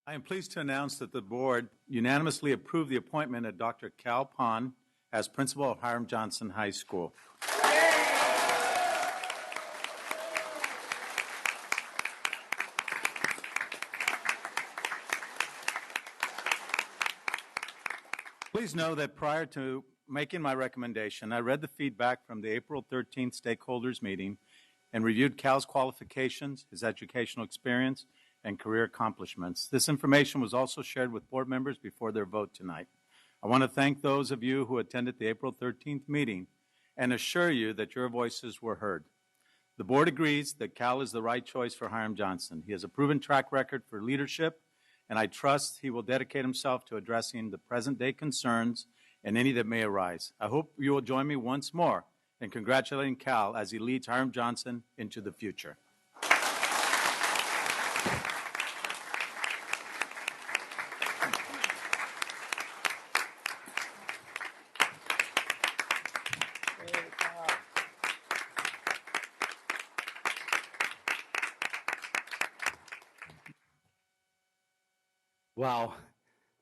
I am pleased to announce that the board unanimously approved the appointment of Dr. Kal Phan as principal of Hiram Johnson High School. Please know that prior to making my recommendation, I read the feedback from the April 13th stakeholders meeting and reviewed Cal's qualifications, his educational experience, and career accomplishments. This information was also shared with board members before their vote tonight. I want to thank those of you who attended the April 13th meeting and assure you that your voices were heard. The board agrees that Cal is the right choice for Hiram Johnson. He has a proven track record for leadership, and I trust he will dedicate himself to addressing the present-day concerns and any that may arise. I hope you will join me once more in congratulating Cal as he leads Hiram Johnson into the future. Wow,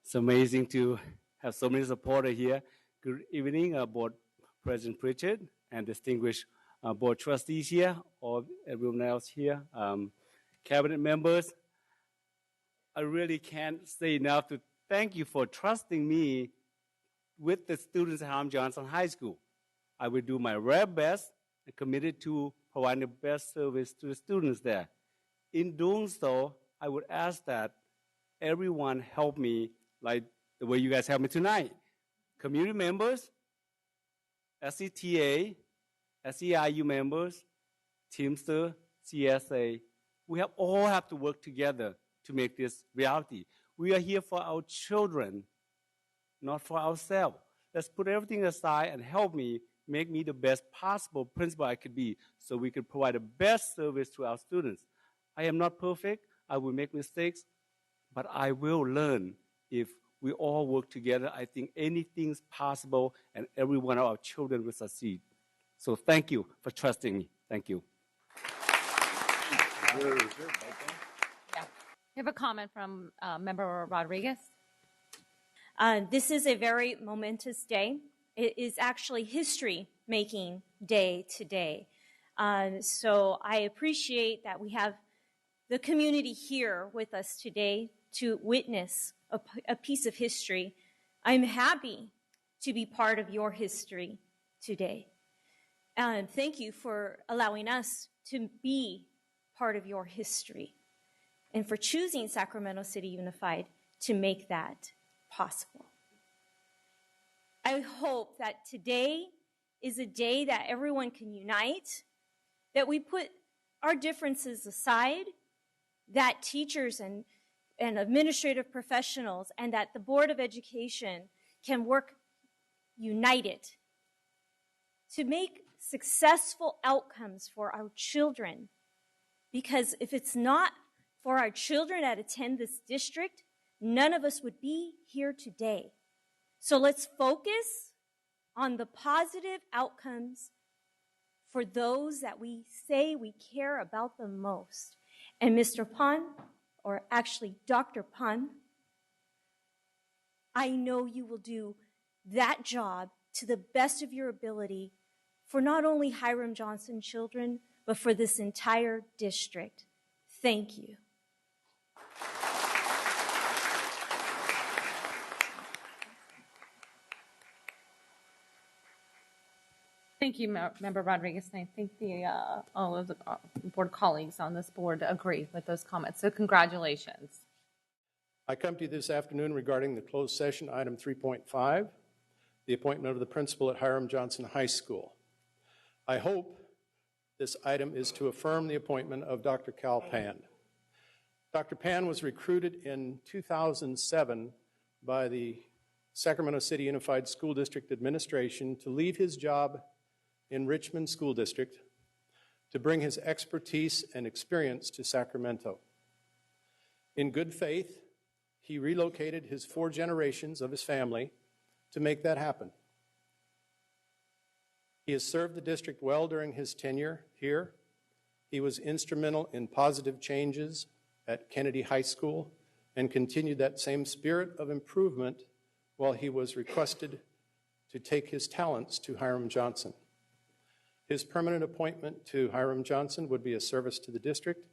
it's amazing to have so many supporters here. Good evening, Board President Pritchard and distinguished Board trustees here, or everyone else here, cabinet members. I really can't say enough to thank you for trusting me with the students at Hiram Johnson High School. I will do my very best and committed to providing the best service to the students there. In doing so, I would ask that everyone help me like the way you guys help me tonight. Community members, SCTA, SEIU members, Teamster, CSA, we all have to work together to make this reality. We are here for our children, not for ourselves. Let's put everything aside and help me make me the best possible principal I could be so we can provide the best service to our students. I am not perfect. I will make mistakes. But I will learn if we all work together. I think anything's possible and every one of our children will succeed. So thank you for trusting me. Thank you. Yeah. We have a comment from Member Rodriguez. This is a very momentous day. It is actually history-making day today. So I appreciate that we have the community here with us today to witness a piece of history. I'm happy to be part of your history today. And thank you for allowing us to be part of your history and for choosing Sacramento City Unified to make that possible. I hope that today is a day that everyone can unite, that we put our differences aside, that teachers and administrative professionals and that the Board of Education can work united to make successful outcomes for our children. Because if it's not for our children that attend this district, none of us would be here today. So let's focus on the positive outcomes for those that we say we care about the most. And Mr. Phan, or actually Dr. Phan, I know you will do that job to the best of your ability for not only Hiram Johnson children, but for this entire district. Thank you. Thank you, Member Rodriguez, and I think all of the board colleagues on this board agree with those comments. So congratulations. I come to you this afternoon regarding the closed session item 3.5, the appointment of the principal at Hiram Johnson High School. I hope this item is to affirm the appointment of Dr. Kal Phan. Dr. Phan was recruited in 2007 by the Sacramento City Unified School District Administration to leave his job in Richmond School District to bring his expertise and experience to Sacramento. In good faith, he relocated his 4 generations of his family to make that happen. He has served the district well during his tenure here. He was instrumental in positive changes at Kennedy High School and continued that same spirit of improvement while he was requested to take his talents to Hiram Johnson. His permanent appointment to Hiram Johnson would be a service to the district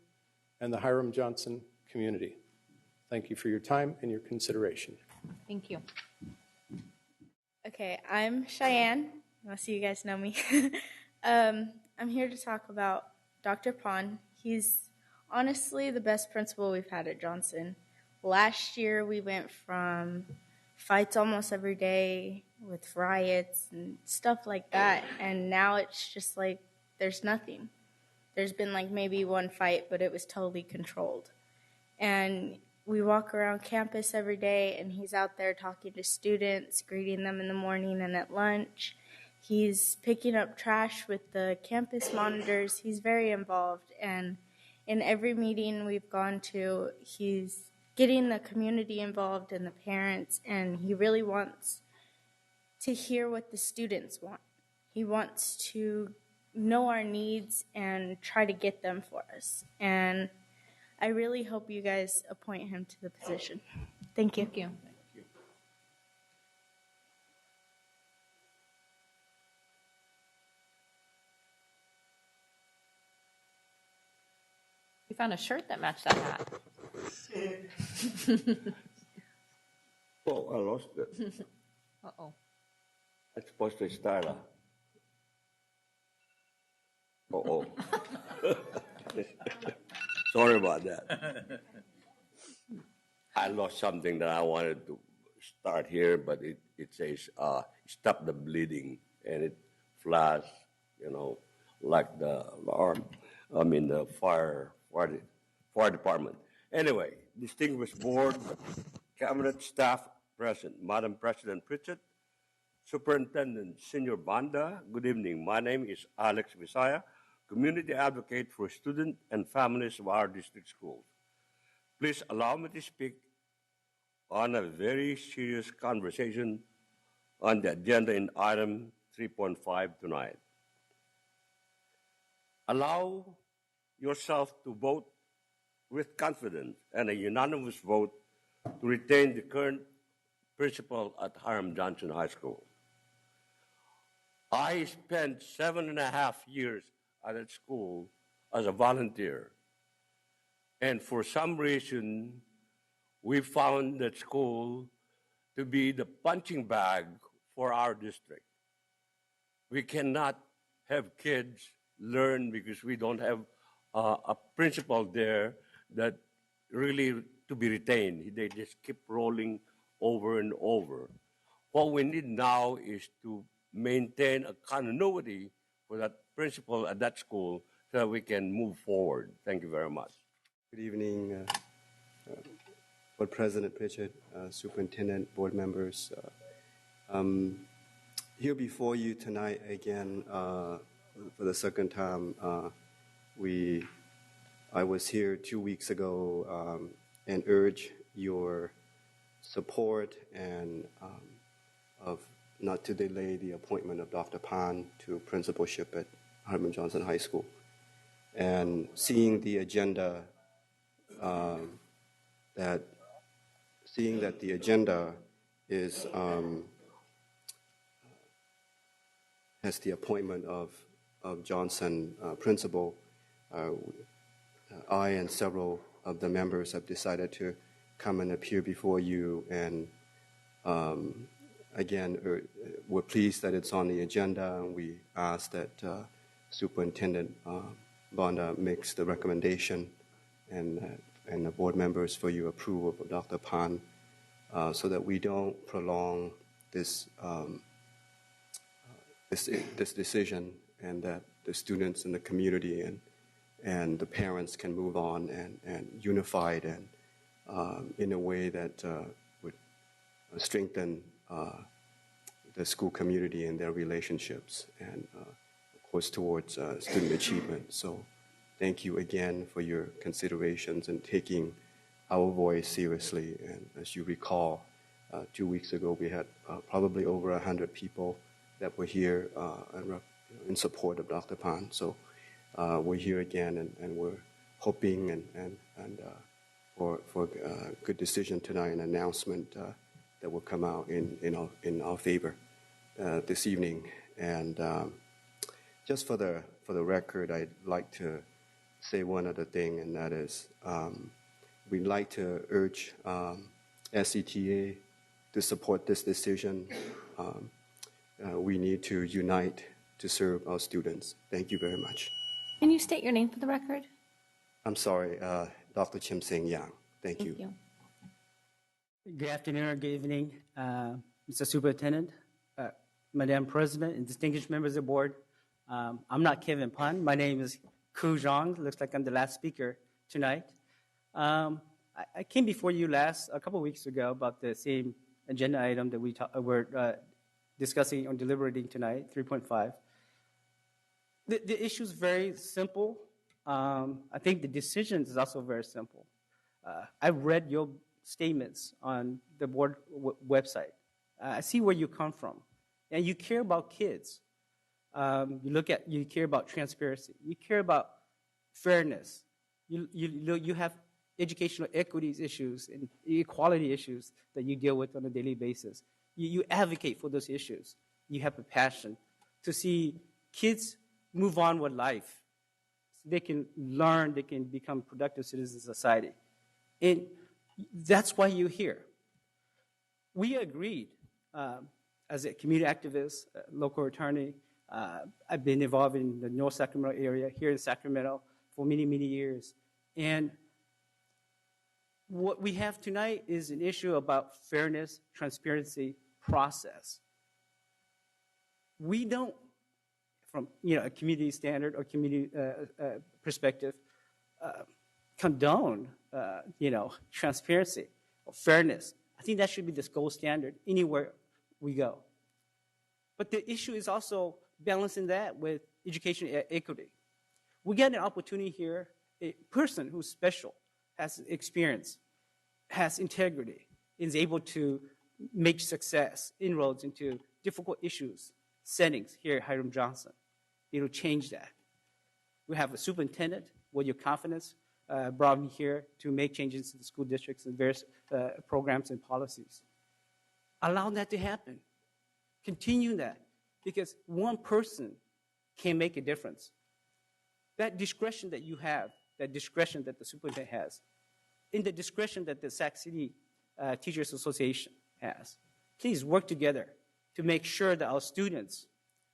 and the Hiram Johnson community. Thank you for your time and your consideration. Thank you. Okay, I'm Cheyenne. Most of you guys know me. I'm here to talk about Dr. Phan. He's honestly the best principal we've had at Johnson. Last year, we went from fights almost every day with riots and stuff like that, and now it's just like there's nothing. There's been like maybe one fight, but it was totally controlled. And we walk around campus every day, and he's out there talking to students, greeting them in the morning and at lunch. He's picking up trash with the campus monitors. He's very involved, and in every meeting we've gone to, he's getting the community involved and the parents, and he really wants to hear what the students want. He wants to know our needs and try to get them for us. And I really hope you guys appoint him to the position. Thank you. Thank you. We found a shirt that matched that hat. Oh, I lost it. Uh-oh. I'm supposed to start. Uh-oh. Sorry about that. I lost something that I wanted to start here, but it says, stop the bleeding, and it flashed, like the alarm. The fire department. Anyway, distinguished board, cabinet staff present, Madam President Pritchett, Superintendent Senior Banda, good evening. My name is Alex Visaya, community advocate for students and families of our district schools. Please allow me to speak on a very serious conversation on the agenda in item 3.5 tonight. Allow yourself to vote with confidence and a unanimous vote to retain the current principal at Hiram Johnson High School. I spent 7.5 years at that school as a volunteer, and for some reason, we found that school to be the punching bag for our district. We cannot have kids learn because we don't have a principal there that really to be retained. They just keep rolling over and over. What we need now is to maintain a continuity for that principal at that school so that we can move forward. Thank you very much. Good evening, Board President Pritchett, Superintendent, board members. Here before you tonight again for the second time. I was here 2 weeks ago and urged your support and of not to delay the appointment of Dr. Phan to principalship at Hiram Johnson High School. And seeing the agenda, that the agenda is has the appointment of Johnson principal, I and several of the members have decided to come and appear before you, and again, we're pleased that it's on the agenda, and we ask that Superintendent Banda makes the recommendation and the board members for your approval of Dr. Phan, so that we don't prolong this this decision, and that the students in the community and the parents can move on and unified and in a way that would strengthen the school community and their relationships, and of course towards student achievement. So thank you again for your considerations and taking our voice seriously. And as you recall, 2 weeks ago we had probably over 100 people that were here in support of Dr. Phan. So we're here again, and we're hoping and good decision tonight, an announcement that will come out in our favor this evening. And just for the record, I'd like to say one other thing, and that is we'd like to urge SCTA to support this decision. We need to unite to serve our students. Thank you very much. Can you state your name for the record? I'm sorry, Dr. Chim Seng Yang. Thank you. Good afternoon or good evening, Mr. Superintendent, Madam President, and distinguished members of the board. I'm not Kevin Phan. My name is Ku Zhang. Looks like I'm the last speaker tonight. I came before you a couple of weeks ago about the same agenda item that we're discussing or deliberating tonight, 3.5. The issue is very simple. I think the decision is also very simple. I've read your statements on the board website. I see where you come from, and you care about kids. You care about transparency. You care about fairness. You have educational equities issues and equality issues that you deal with on a daily basis. You advocate for those issues. You have a passion to see kids move on with life. So they can learn, they can become productive citizens of society. And that's why you're here. We agreed, as a community activist, local attorney, I've been involved in the North Sacramento area, here in Sacramento, for many, many years. And what we have tonight is an issue about fairness, transparency, process. We don't, from a community standard or community perspective, condone transparency or fairness. I think that should be the gold standard anywhere we go. But the issue is also balancing that with education equity. We get an opportunity here, a person who's special, has experience, has integrity, is able to make success, inroads into difficult issues, settings here at Hiram Johnson. It'll change that. We have a superintendent with your confidence brought me here to make changes to the school districts and various programs and policies. Allow that to happen. Continue that, because one person can make a difference. That discretion that you have, that discretion that the superintendent has, in the discretion that the Sac City Teachers Association has, please work together to make sure that our students,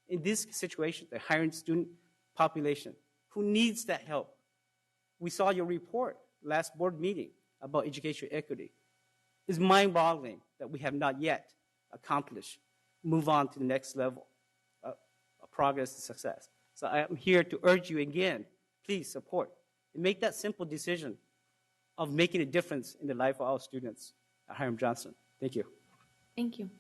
in this situation, the hiring student population, who needs that help. We saw your report last board meeting about education equity. It's mind-boggling that we have not yet accomplished, move on to the next level of progress and success. So I'm here to urge you again, please support and make that simple decision of making a difference in the life of our students at Hiram Johnson. Thank you. Thank you.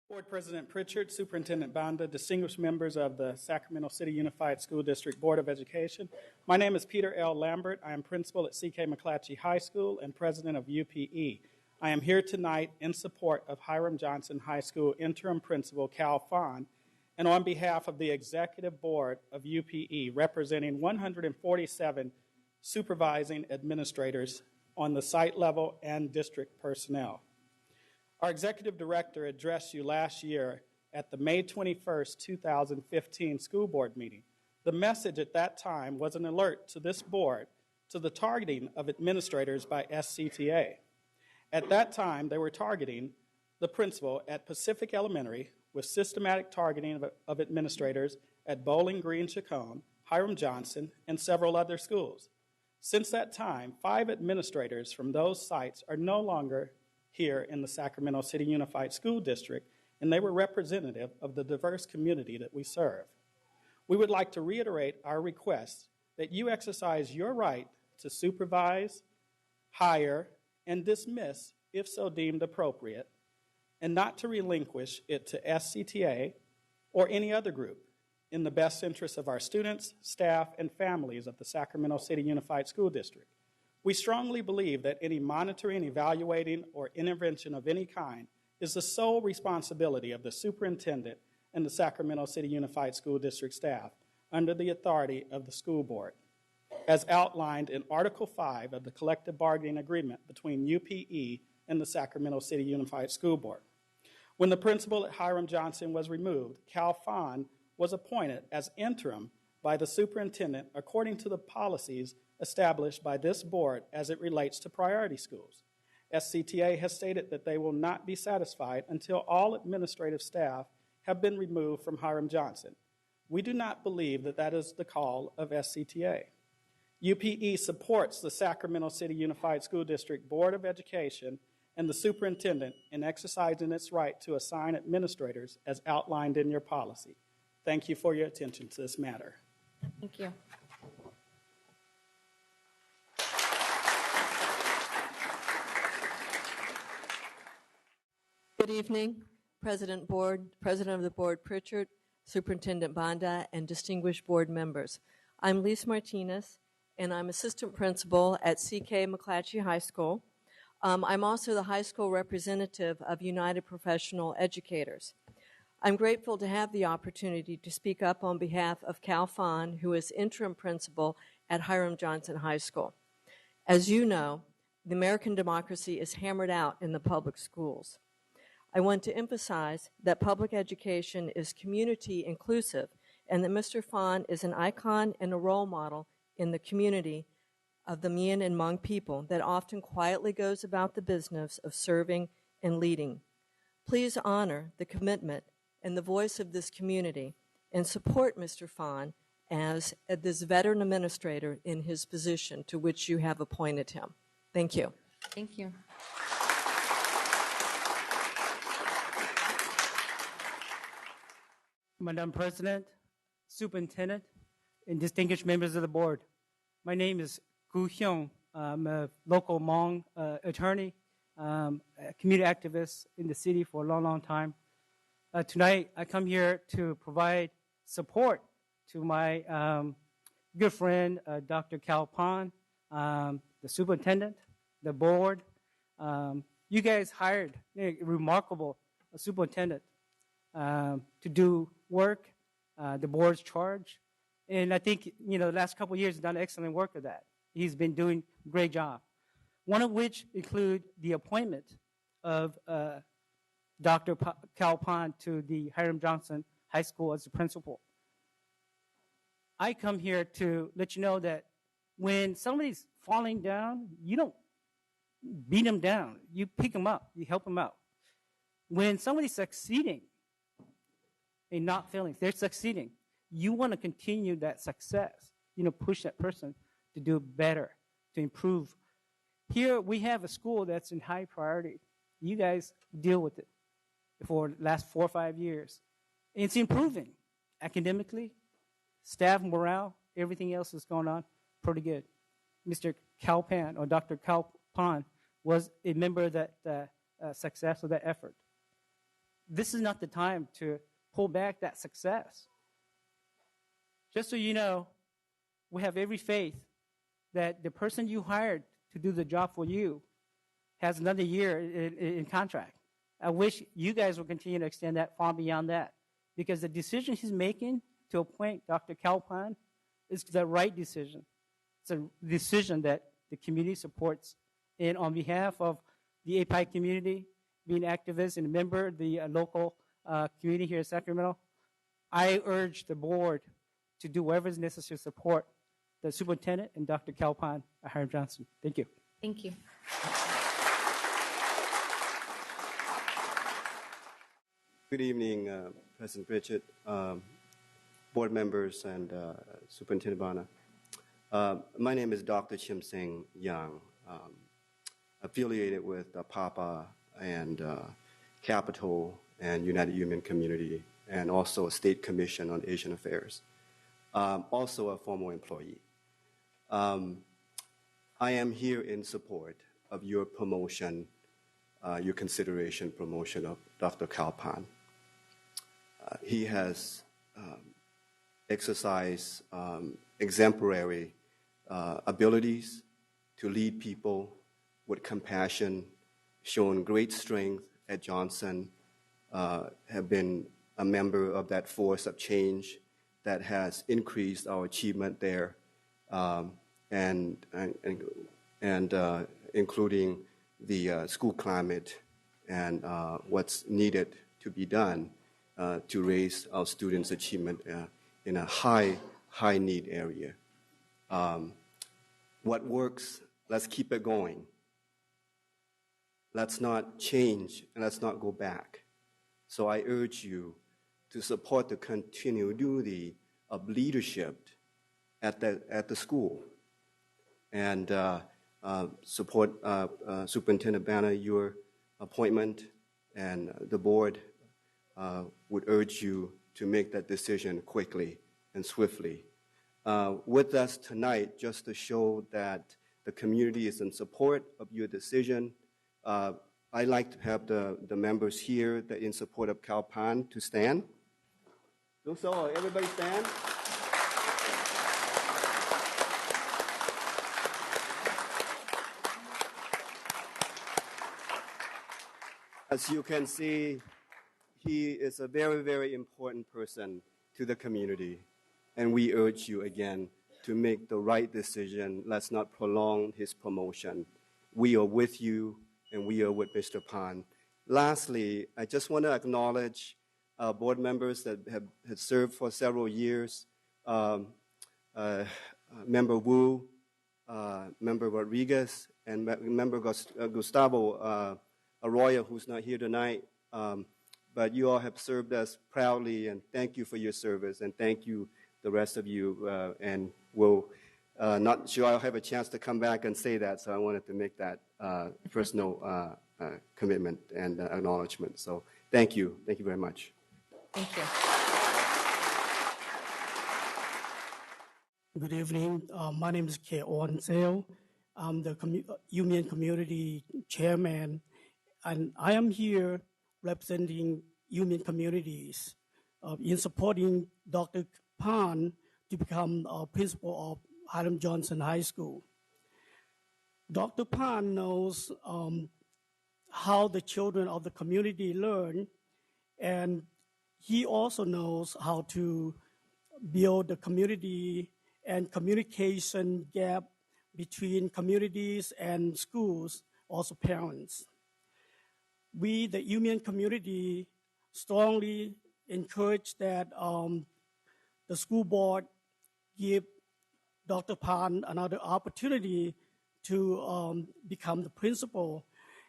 Board President Pritchard, Superintendent Banda, distinguished members of the Sacramento City Unified School District Board of Education. My name is Peter L. Lambert. I am principal at C.K. McClatchy High School and president of UPE. I am here tonight in support of Hiram Johnson High School interim principal Kal Phan, and on behalf of the executive board of UPE, representing 147 supervising administrators on the site level and district personnel. Our executive director addressed you last year at the May 21st, 2015 school board meeting. The message at that time was an alert to this board to the targeting of administrators by SCTA. At that time, they were targeting the principal at Pacific Elementary with systematic targeting of administrators at Bowling Green, Chacon, Hiram Johnson, and several other schools. Since that time, 5 administrators from those sites are no longer here in the Sacramento City Unified School District, and they were representative of the diverse community that we serve. We would like to reiterate our request that you exercise your right to supervise, hire, and dismiss, if so deemed appropriate, and not to relinquish it to SCTA or any other group in the best interest of our students, staff, and families of the Sacramento City Unified School District. We strongly believe that any monitoring, evaluating, or intervention of any kind is the sole responsibility of the superintendent and the Sacramento City Unified School District staff under the authority of the school board. as outlined in Article 5 of the collective bargaining agreement between UPE and the Sacramento City Unified School Board. When the principal at Hiram Johnson was removed, Kal Phan was appointed as interim by the superintendent according to the policies established by this board as it relates to priority schools. SCTA has stated that they will not be satisfied until all administrative staff have been removed from Hiram Johnson. We do not believe that that is the call of SCTA. UPE supports the Sacramento City Unified School District Board of Education and the superintendent in exercising its right to assign administrators as outlined in your policy. Thank you for your attention to this matter. Thank you. Good evening, President of the Board Pritchard, Superintendent Banda, and distinguished board members. I'm Lise Martinez, and I'm assistant principal at C.K. McClatchy High School. I'm also the high school representative of United Professional Educators. I'm grateful to have the opportunity to speak up on behalf of Kal Phan, who is interim principal at Hiram Johnson High School. As you know, the American democracy is hammered out in the public schools. I want to emphasize that public education is community inclusive and that Mr. Phan is an icon and a role model in the community of the Mien and Hmong people that often quietly goes about the business of serving and leading. Please honor the commitment and the voice of this community and support Mr. Phan as this veteran administrator in his position to which you have appointed him. Thank you. Thank you. Madam President, Superintendent, and distinguished members of the board. My name is Gu Hyung. I'm a local Hmong attorney, a community activist in the city for a long, long time. Tonight, I come here to provide support to my good friend, Dr. Kal Phan, the superintendent, the board. You guys hired a remarkable superintendent to do work, the board's charge. And I think, the last couple of years he's done excellent work of that. He's been doing a great job. One of which include the appointment of Dr. Kal Phan to the Hiram Johnson High School as the principal. I come here to let you know that when somebody's falling down, you don't beat them down. You pick them up. You help them out. When somebody's succeeding and not failing, they're succeeding. You want to continue that success. Push that person to do better, to improve. Here we have a school that's in high priority. You guys deal with it for the last 4 or 5 years. It's improving academically, staff morale, everything else is going on pretty good. Mr. Kal Phan, or Dr. Kal Phan, was a member of that success of that effort. This is not the time to pull back that success. Just so you know, we have every faith that the person you hired to do the job for you has another year in contract. I wish you guys will continue to extend that far beyond that, because the decision he's making to appoint Dr. Kal Phan is the right decision. It's a decision that the community supports. And on behalf of the API community, being activist and a member of the local community here in Sacramento, I urge the board to do whatever is necessary to support the superintendent and Dr. Kal Phan at Hiram Johnson. Thank you. Thank you. Good evening, President Pritchard, board members, and Superintendent Bana. My name is Dr. Chim Sing Young, affiliated with PAPA and Capital and United Iu Mien Community, and also a state commission on Asian affairs. Also a former employee. I am here in support of your promotion, your consideration promotion of Dr. Kal Phan. He has exercised exemplary abilities to lead people with compassion, shown great strength at Johnson, have been a member of that force of change that has increased our achievement there. and including the school climate and what's needed to be done to raise our students' achievement in a high need area. What works, let's keep it going. Let's not change and let's not go back. So I urge you to support the continued duty of leadership at the school, and support Superintendent Banner, your appointment, and the board would urge you to make that decision quickly and swiftly. With us tonight, just to show that the community is in support of your decision, I'd like to have the members here that in support of Kal Phan to stand. So everybody stand. As you can see, he is a very, very important person to the community, and we urge you again to make the right decision. Let's not prolong his promotion. We are with you, and we are with Mr. Phan. Lastly, I just want to acknowledge board members that have served for several years. Member Wu, Member Rodriguez, and Member Gustavo Arroyo, who's not here tonight. But you all have served us proudly, and thank you for your service, and thank you, the rest of you, and we'll not sure I'll have a chance to come back and say that, so I wanted to make that personal commitment and acknowledgement. So thank you very much. Thank you. Good evening. My name is Kao Ta Saephan. I'm the Iu Mien community chairman, and I am here representing Iu Mien communities in supporting Dr. Phan to become principal of Hiram Johnson High School. Dr. Phan knows how the children of the community learn, and he also knows how to build the community and communication gap between communities and schools, also parents. We, the Iu Mien community, strongly encourage that the school board give Dr. Phan another opportunity to become the principal.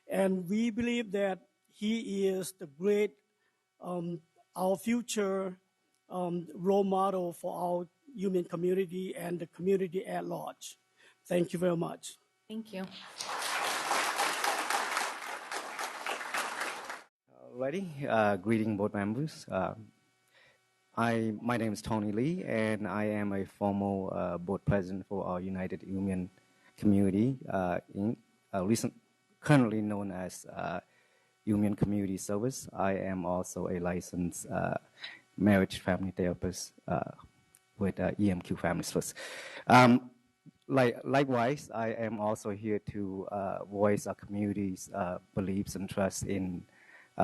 And we believe that he is the great, our future role model for our Iu Mien community and the community at large. Thank you very much. Thank you. Alrighty, greeting board members. My name is Tony Lee, and I am a former board president for our United Iu Mien Community, currently known as Iu Mien Community Service. I am also a licensed marriage family therapist with EMQ Families First. Likewise, I am also here to voice our community's beliefs and trust in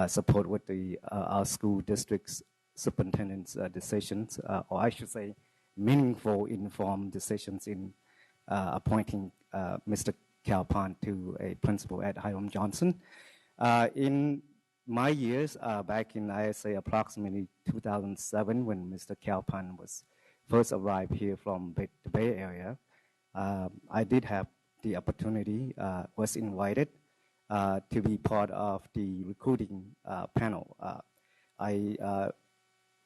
support with our school district's superintendent's decisions, or I should say meaningful, informed decisions in appointing Mr. Kal Phan to a principal at Hiram Johnson. In my years, back in, I say, approximately 2007, when Mr. Kal Phan was first arrived here from the Bay Area, I did have the opportunity, was invited to be part of the recruiting panel. I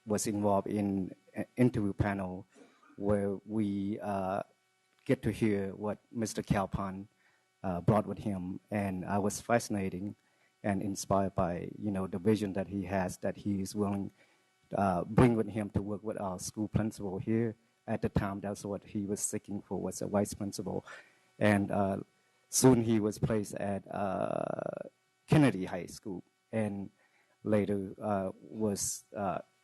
was involved in an interview panel where we get to hear what Mr. Kal Phan brought with him, and I was fascinated and inspired by the vision that he has, that he is willing to bring with him to work with our school principal here. At the time, that's what he was seeking for, was a vice principal, and soon he was placed at Kennedy High School, and later was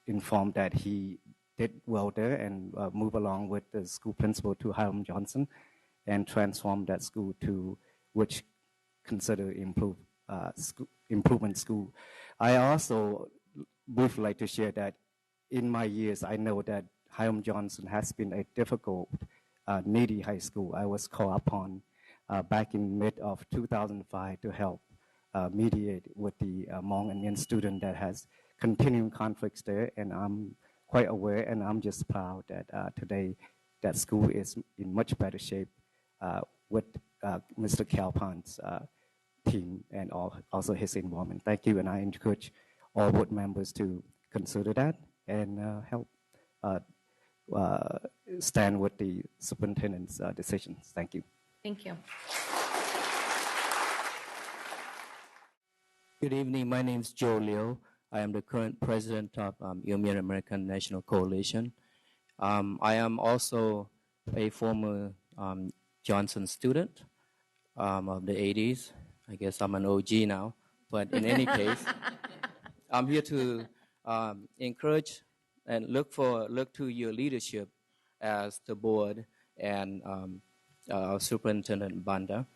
informed that he did well there and moved along with the school principal to Hiram Johnson and transformed that school to which consider improvement school. I also would like to share that in my years, I know that Hiram Johnson has been a difficult needy high school. I was called upon back in mid of 2005 to help mediate with the Hmong and Mien student that has continuing conflicts there, and I'm quite aware, and I'm just proud that today that school is in much better shape with Mr. Kal Phan's team and also his involvement. Thank you, and I encourage all board members to consider that and help stand with the superintendent's decisions. Thank you. Thank you. Good evening. My name is Joe Liu. I am the current president of Iu Mien American National Coalition. I am also a former Johnson student of the 80s. I guess I'm an OG now. But in any case, I'm here to encourage and look to your leadership as the board and Superintendent Banda.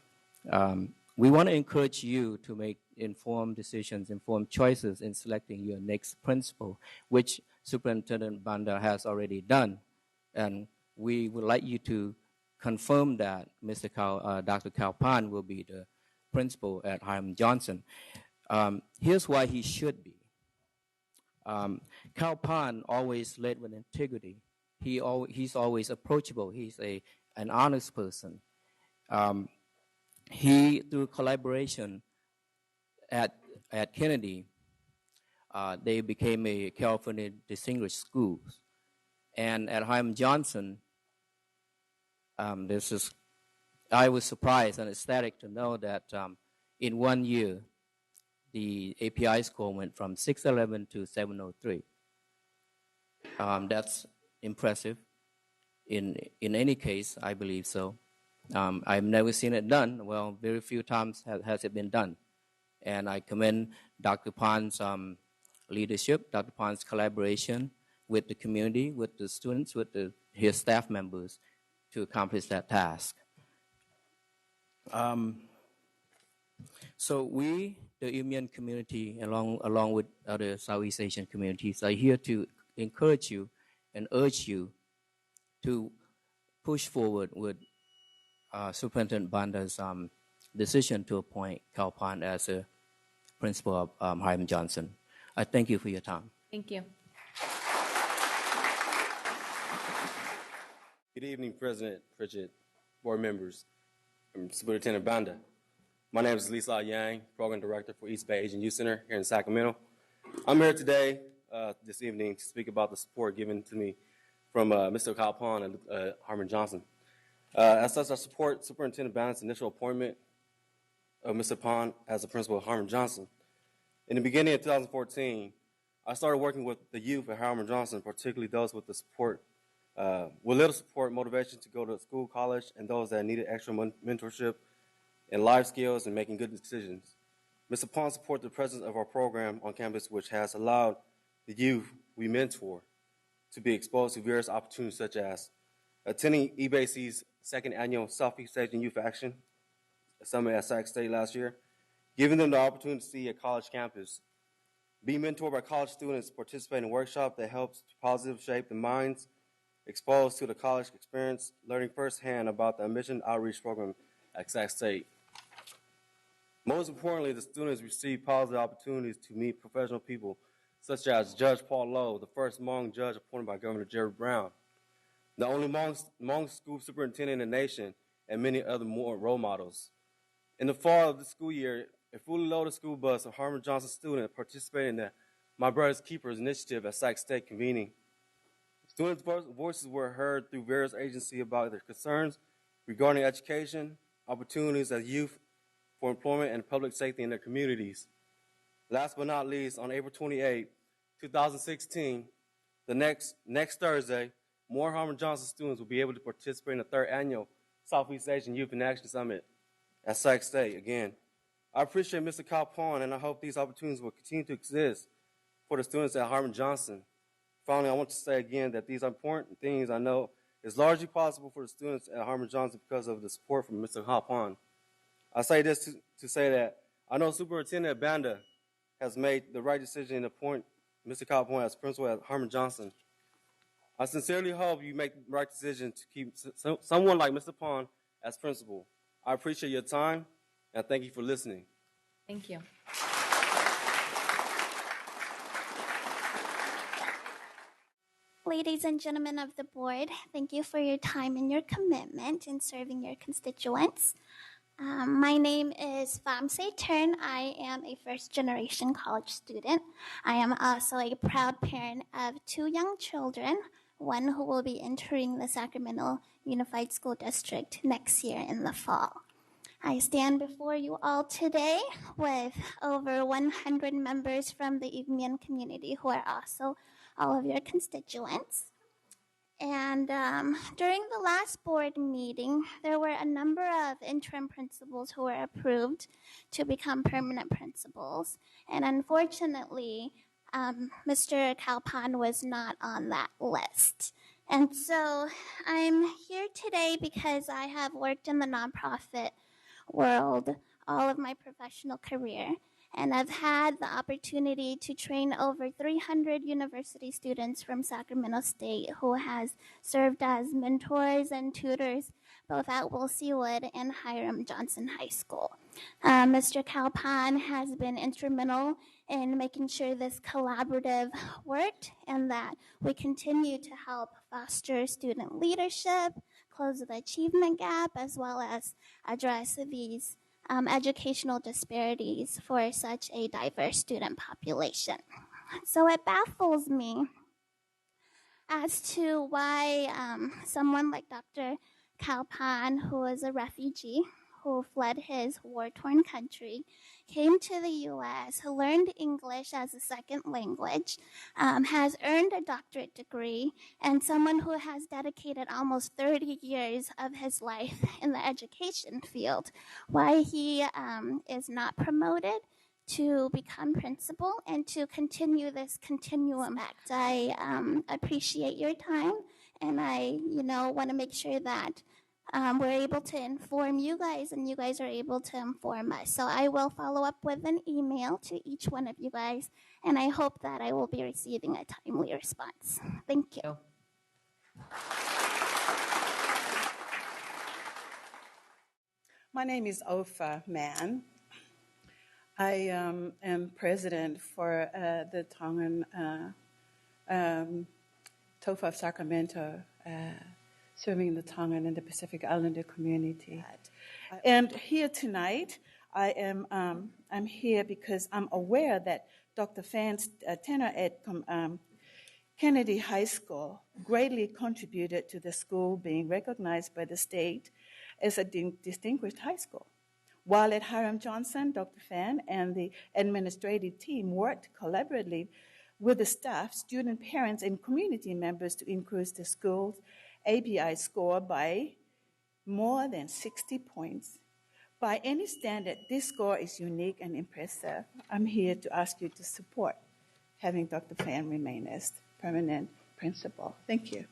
We want to encourage you to make informed decisions, informed choices in selecting your next principal, which Superintendent Banda has already done. And we would like you to confirm that Dr. Kal Phan will be the principal at Hiram Johnson. Here's why he should be. Kal Phan always led with integrity. He's always approachable. He's an honest person. He, through collaboration at Kennedy, they became a California distinguished school. And at Hiram Johnson, I was surprised and ecstatic to know that in 1 year, the API score went from 611 to 703. That's impressive. In any case, I believe so. I've never seen it done. Well, very few times has it been done. And I commend Dr. Phan's leadership, Dr. Phan's collaboration with the community, with the students, with his staff members to accomplish that task. So we, the Iu Mien community, along with other Southeast Asian communities, are here to encourage you and urge you to push forward with Superintendent Banda's decision to appoint Kal Phan as a principal of Hiram Johnson. I thank you for your time. Thank you. Good evening, President Pritchett, board members, and Superintendent Banda. My name is Lisa Yang, Program Director for East Bay Asian Youth Center here in Sacramento. I'm here today, this evening, to speak about the support given to me from Mr. Kal Phan and Hiram Johnson. As such, I support Superintendent Banda's initial appointment of Mr. Phan as the principal of Hiram Johnson. In the beginning of 2014, I started working with the youth at Hiram Johnson, particularly those with little support, motivation to go to school, college, and those that needed extra mentorship and life skills and making good decisions. Mr. Phan supports the presence of our program on campus, which has allowed the youth we mentor to be exposed to various opportunities, such as attending EBAC's second annual Southeast Asian Youth Action Summit at Sac State last year, giving them the opportunity to see a college campus, being mentored by college students, participate in a workshop that helps to positively shape the minds, exposed to the college experience, learning firsthand about the admission outreach program at Sac State. Most importantly, the students receive positive opportunities to meet professional people, such as Judge Paul Lowe, the first Hmong judge appointed by Governor Jerry Brown, the only Hmong school superintendent in the nation, and many other more role models. In the fall of the school year, a fully loaded school bus of Hiram Johnson students participated in the My Brother's Keepers initiative at Sac State convening. Students' voices were heard through various agencies about their concerns regarding education, opportunities as youth for employment and public safety in their communities. Last but not least, on April 28, 2016, the next Thursday, more Hiram Johnson students will be able to participate in the third annual Southeast Asian Youth in Action Summit at Sac State again. I appreciate Mr. Kal Phan, and I hope these opportunities will continue to exist for the students at Hiram Johnson. Finally, I want to say again that these important things I know is largely possible for the students at Hiram Johnson because of the support from Mr. Kal Phan. I say this to say that I know Superintendent Banda has made the right decision to appoint Mr. Kal Phan as principal at Hiram Johnson. I sincerely hope you make the right decision to keep someone like Mr. Phan as principal. I appreciate your time, and thank you for listening. Thank you. Ladies and gentlemen of the board, thank you for your time and your commitment in serving your constituents. My name is Pham Se Tern. I am a first-generation college student. I am also a proud parent of 2 young children, one who will be entering the Sacramento Unified School District next year in the fall. I stand before you all today with over 100 members from the Iu Mien community who are also all of your constituents. And during the last board meeting, there were a number of interim principals who were approved to become permanent principals. And unfortunately, Mr. Kal Phan was not on that list. And so I'm here today because I have worked in the nonprofit world all of my professional career. And I've had the opportunity to train over 300 university students from Sacramento State who has served as mentors and tutors both at Will C. Wood and Hiram Johnson High School. Mr. Kal Phan has been instrumental in making sure this collaborative worked and that we continue to help foster student leadership, close the achievement gap, as well as address these educational disparities for such a diverse student population. So it baffles me as to why someone like Dr. Kal Phan, who is a refugee, who fled his war-torn country, came to the U.S., who learned English as a second language, has earned a doctorate degree, and someone who has dedicated almost 30 years of his life in the education field, why he is not promoted to become principal and to continue this continuum act. I appreciate your time, and I want to make sure that we're able to inform you guys and you guys are able to inform us. So I will follow up with an email to each one of you guys, and I hope that I will be receiving a timely response. Thank you. My name is Ofa Mann. I am president for the Tongan TOFA of Sacramento, serving the Tongan and the Pacific Islander community. And here tonight, I'm here because I'm aware that Dr. Phan's tenure at Kennedy High School greatly contributed to the school being recognized by the state as a distinguished high school. While at Hiram Johnson, Dr. Phan and the administrative team worked collaboratively with the staff, student parents, and community members to increase the school's API score by more than 60 points. By any standard, this score is unique and impressive. I'm here to ask you to support having Dr. Phan remain as permanent principal. Thank you.